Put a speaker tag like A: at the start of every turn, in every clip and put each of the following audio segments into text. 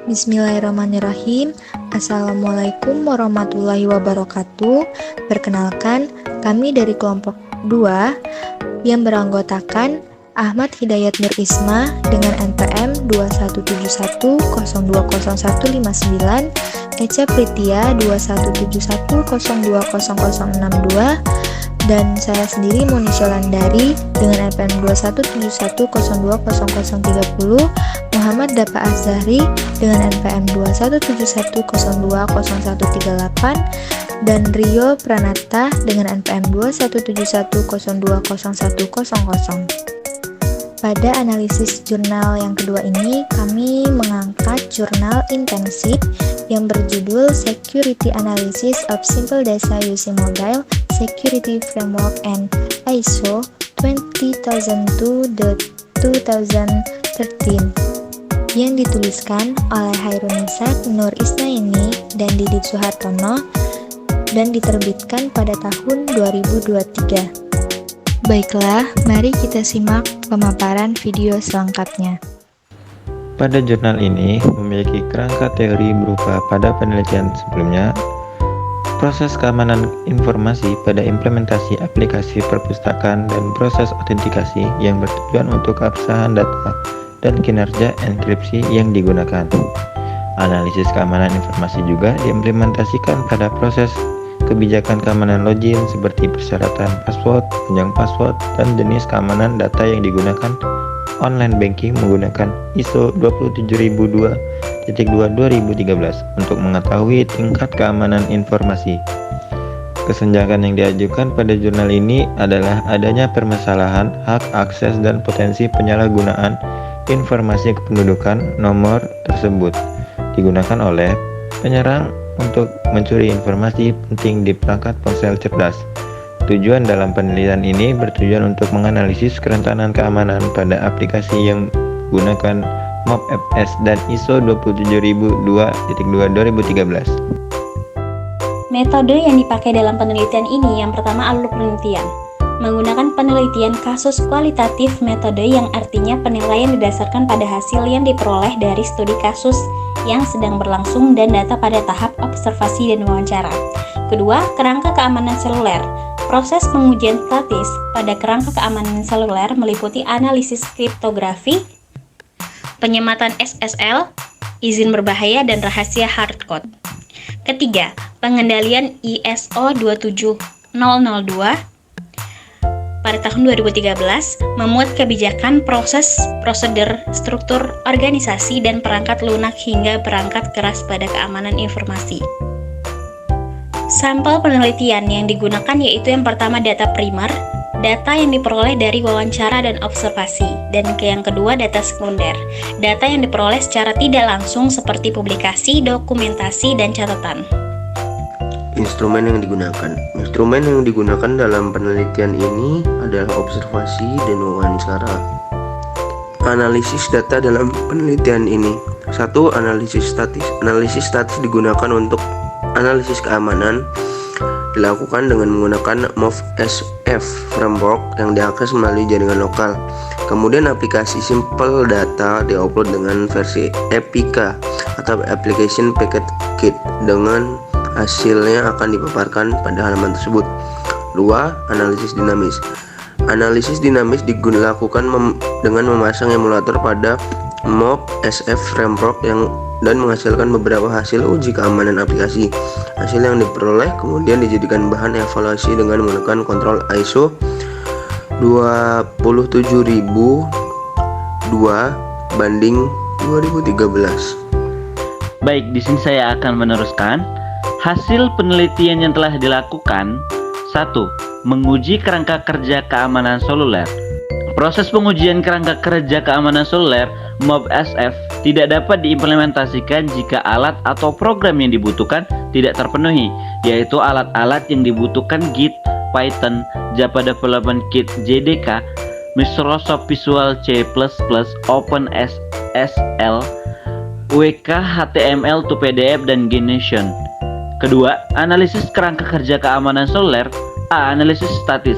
A: Bismillahirrahmanirrahim. Assalamualaikum warahmatullahi wabarakatuh. Perkenalkan, kami dari kelompok 2 yang beranggotakan Ahmad Hidayat Nur Isma dengan NPM 2171020159, Eca Pritia 2171020062, dan saya sendiri Moni Sholandari dengan NPM 2171020030, Muhammad Dapa Azhari dengan NPM 2171020138, dan Rio Pranata dengan NPM 2171020100. Pada analisis jurnal yang kedua ini, kami mengangkat jurnal intensif yang berjudul Security Analysis of Simple Data Using Mobile Security Framework and ISO 20002-2013 yang dituliskan oleh Hairunisa Nur Isnaini dan Didit Suhartono dan diterbitkan pada tahun 2023. Baiklah, mari kita simak pemaparan video selengkapnya.
B: Pada jurnal ini memiliki kerangka teori berupa pada penelitian sebelumnya, proses keamanan informasi pada implementasi aplikasi perpustakaan dan proses autentikasi yang bertujuan untuk keabsahan data dan kinerja enkripsi yang digunakan. Analisis keamanan informasi juga diimplementasikan pada proses kebijakan keamanan login seperti persyaratan password, panjang password, dan jenis keamanan data yang digunakan online banking menggunakan ISO 27002-2013 untuk mengetahui tingkat keamanan informasi. Kesenjangan yang diajukan pada jurnal ini adalah adanya permasalahan hak akses dan potensi penyalahgunaan informasi kependudukan nomor tersebut digunakan oleh penyerang untuk mencuri informasi penting di perangkat ponsel cerdas. Tujuan dalam penelitian ini bertujuan untuk menganalisis kerentanan keamanan pada aplikasi yang menggunakan MobFS dan ISO 27002-2013.
C: Metode yang dipakai dalam penelitian ini yang pertama alur penelitian. Menggunakan penelitian kasus kualitatif, metode yang artinya penilaian didasarkan pada hasil yang diperoleh dari studi kasus yang sedang berlangsung dan data pada tahap observasi dan wawancara. Kedua, kerangka keamanan seluler. Proses pengujian statis pada kerangka keamanan seluler meliputi analisis kriptografi, penyematan SSL, izin berbahaya, dan rahasia hardcode. Ketiga, pengendalian ISO 27002 pada tahun 2013 memuat kebijakan proses, prosedur, struktur, organisasi, dan perangkat lunak hingga perangkat keras pada keamanan informasi. Sampel penelitian yang digunakan yaitu yang pertama data primer, data yang diperoleh dari wawancara dan observasi, dan yang kedua data sekunder, data yang diperoleh secara tidak langsung seperti publikasi, dokumentasi, dan catatan.
D: Instrumen yang digunakan dalam penelitian ini adalah observasi dan wawancara. Analisis data dalam penelitian ini. 1. Analisis statis. Analisis statis digunakan untuk analisis keamanan, dilakukan dengan menggunakan MobSF framework yang diakses melalui jaringan lokal. Kemudian aplikasi Simple Data diupload dengan versi APK atau Application Package Kit, dengan hasilnya akan dipaparkan pada halaman tersebut. 2. Analisis dinamis. Analisis dinamis dilakukan dengan memasang emulator pada MobSF framework dan menghasilkan beberapa hasil uji keamanan aplikasi. Hasil yang diperoleh kemudian dijadikan bahan evaluasi dengan menggunakan kontrol ISO 27002/2013.
E: Baik, di sini saya akan meneruskan hasil penelitian yang telah dilakukan. 1. Menguji kerangka kerja keamanan seluler. Proses pengujian kerangka kerja keamanan seluler MobSF tidak dapat diimplementasikan jika alat atau program yang dibutuhkan tidak terpenuhi, yaitu alat-alat yang dibutuhkan Git, Python, Java Development Kit JDK, Microsoft Visual C++, OpenSSL, WK HTML to PDF, dan Gnotion. Kedua, analisis kerangka kerja keamanan seluler. A. Analisis statis.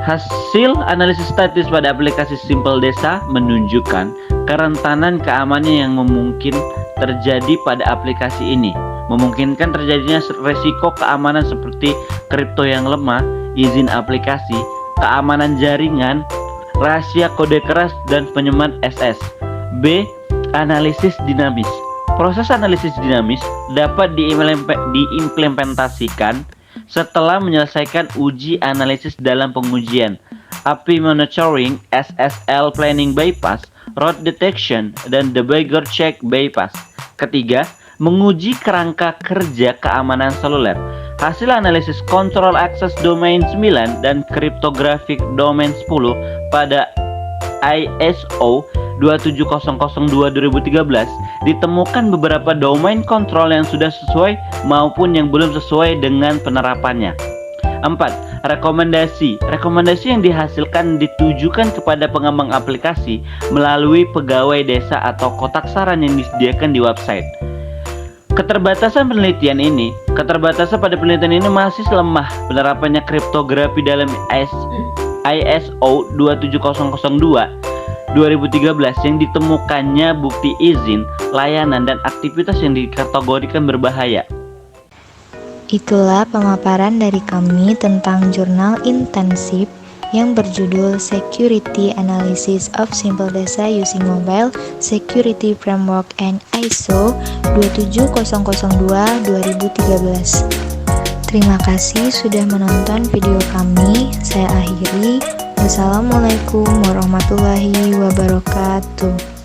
E: Hasil analisis statis pada aplikasi Simple Data menunjukkan kerentanan keamanan yang memungkinkan terjadi pada aplikasi ini, memungkinkan terjadinya resiko keamanan seperti kripto yang lemah, izin aplikasi, keamanan jaringan, rahasia kode keras, dan penyemat SS. B. Analisis dinamis. Proses analisis dinamis dapat diimplementasikan setelah menyelesaikan uji analisis dalam pengujian API monitoring, SSL planning bypass, root detection, dan debugger check bypass. Ketiga, menguji kerangka kerja keamanan seluler. Hasil analisis control access domain 9 dan cryptographic domain 10 pada ISO 27002/2013 ditemukan beberapa domain control yang sudah sesuai maupun yang belum sesuai dengan penerapannya. 4. Rekomendasi. Rekomendasi yang dihasilkan ditujukan kepada pengembang aplikasi melalui pegawai desa atau kotak saran yang disediakan di website. Keterbatasan pada penelitian ini masih lemah penerapannya kriptografi dalam ISO 27002/2013 yang ditemukannya bukti izin, layanan, dan aktivitas yang dikategorikan berbahaya.
A: Itulah pemaparan dari kami tentang jurnal intensif yang berjudul Security Analysis of Simple Data Using Mobile Security Framework and ISO 27002/2013. Terima kasih sudah menonton video kami. Saya akhiri. Wassalamualaikum warahmatullahi wabarakatuh.